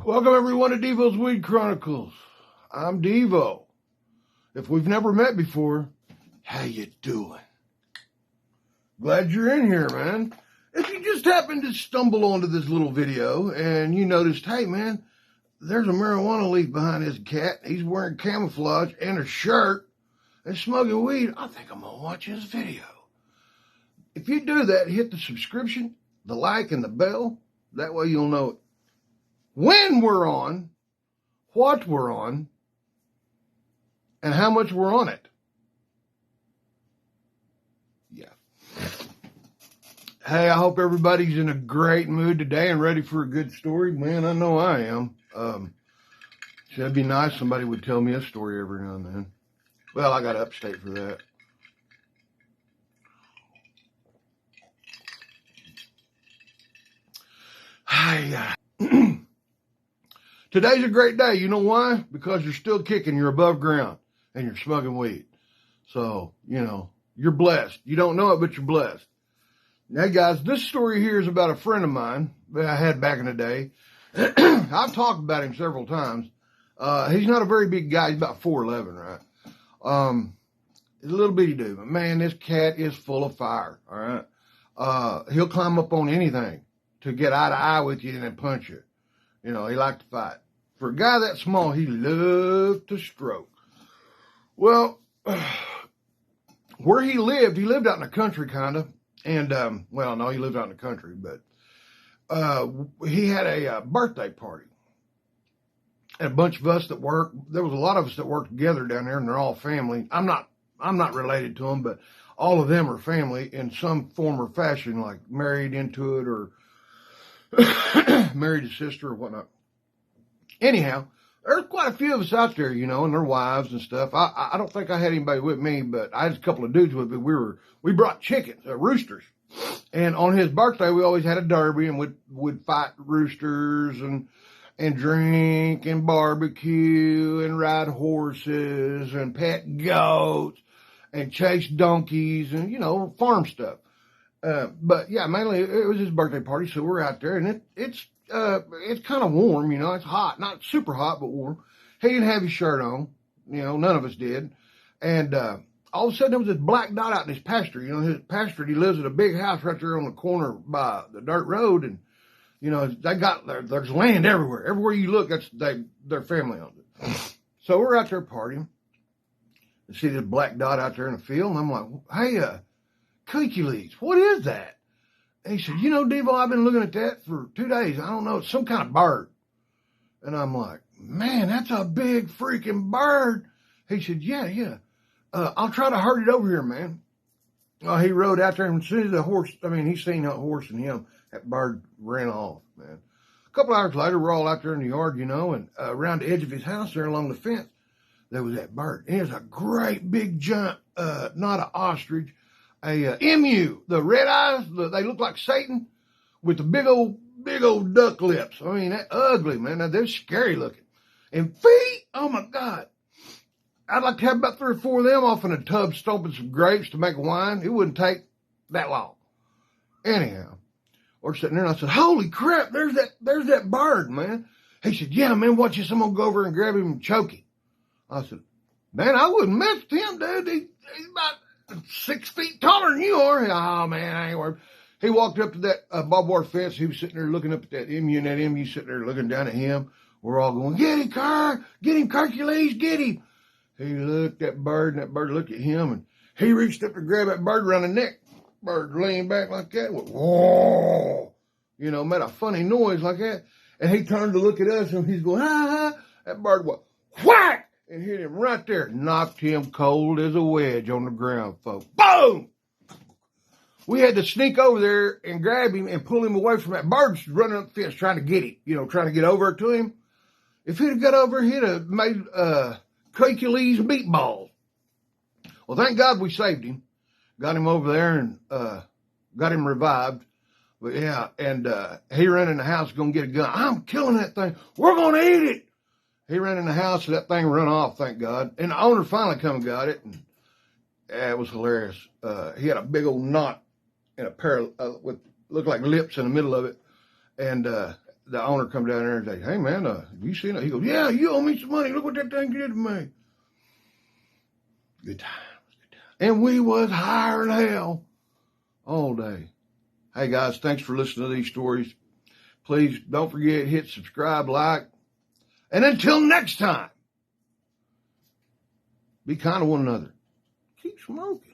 Welcome everyone to Devo's Weed Chronicles. I'm Devo. If we've never met before, how you doing? Glad you're in here, man. If you just happened to stumble onto this little video and you noticed, hey man, there's a marijuana leaf behind this cat. He's wearing camouflage and a shirt and smoking weed. I think I'm gonna watch his video. If you do that, hit the subscription, the like, and the bell. That way you'll know when we're on, what we're on, and how much we're on it. Yeah. Hey, I hope everybody's in a great mood today and ready for a good story. Man, I know I am. It'd be nice if somebody would tell me a story every now and then. Well, I got upstate for that. Hi. Today's a great day. You know why? Because you're still kicking. You're above ground and you're smoking weed. So, you're blessed. You don't know it, but you're blessed. Now, guys, this story here is about a friend of mine that I had back in the day. I've talked about him several times. He's not a very big guy. He's about 4'11", right? He's a little bitty dude. But, man, this cat is full of fire, all right? He'll climb up on anything to get eye to eye with you and then punch you. He liked to fight. For a guy that small, he loved to stroke. Well, where he lived out in the country, kind of. And, no, he lived out in the country, but he had a birthday party. And a bunch of us that worked, there was a lot of us that worked together down there, and they're all family. I'm not related to them, but all of them are family in some form or fashion, like married into it or married a sister or whatnot. Anyhow, there's quite a few of us out there, and their wives and stuff. I don't think I had anybody with me, but I had a couple of dudes with me. We brought chickens, roosters. And on his birthday, we always had a derby and would fight roosters and drink and barbecue and ride horses and pet goats and chase donkeys and, farm stuff. But yeah, mainly it was his birthday party, so we're out there, and it's kind of warm, it's hot, not super hot, but warm. He didn't have his shirt on, none of us did, and all of a sudden there was this black dot out in his pasture. His pasture, he lives at a big house right there on the corner by the dirt road, and there's land everywhere. Everywhere you look, their family owns it. So we're out there partying, and see this black dot out there in the field, and I'm like, hey, Hercules, what is that? And he said, Devo, I've been looking at that for 2 days. I don't know. It's some kind of bird. And I'm like, man, that's a big freaking bird. He said, yeah. I'll try to herd it over here, man. He rode out there, and as soon as he seen a horse and him, that bird ran off, man. A couple hours later, we're all out there in the yard, and around the edge of his house there along the fence, there was that bird. And it was a great big giant, not an ostrich, a emu, the red eyes, they look like Satan with the big old duck lips. That ugly, man. Now, they're scary looking. And feet, oh my God. I'd like to have about 3 or 4 of them off in a tub stomping some grapes to make wine. It wouldn't take that long. Anyhow, we're sitting there and I said, holy crap, there's that bird, man. He said, yeah, man, watch this. I'm going to go over and grab him and choke him. I said, man, I wouldn't mess with him, dude. He's about 6 feet taller than you are. Oh, man, I ain't worried. He walked up to that barbed wire fence. He was sitting there looking up at that emu, and that emu sitting there looking down at him. We're all going, get him, Car. Get him, Hercules, get him. He looked at that bird, and that bird looked at him, and he reached up to grab that bird around the neck. Bird leaned back like that, went, whoa, made a funny noise like that. And he turned to look at us, and he's going, ha, ha. That bird went, whack, and hit him right there. Knocked him cold as a wedge on the ground, folks. Boom! We had to sneak over there and grab him and pull him away from that bird running up the fence trying to get him, trying to get over to him. If he'd have got over, he'd have made Hercules meatballs. Well, thank God we saved him. Got him over there and got him revived. But yeah, and he ran in the house going to get a gun. I'm killing that thing. We're going to eat it. He ran in the house and that thing run off, thank God. And the owner finally come and got it. And it was hilarious. He had a big old knot in a pair with looked like lips in the middle of it. And the owner come down there and say, hey, man, have you seen it? He goes, yeah, you owe me some money. Look what that thing did to me. Good times. And we was higher than hell all day. Hey, guys, thanks for listening to these stories. Please don't forget, hit subscribe, like. And until next time, be kind to one another. Keep smoking.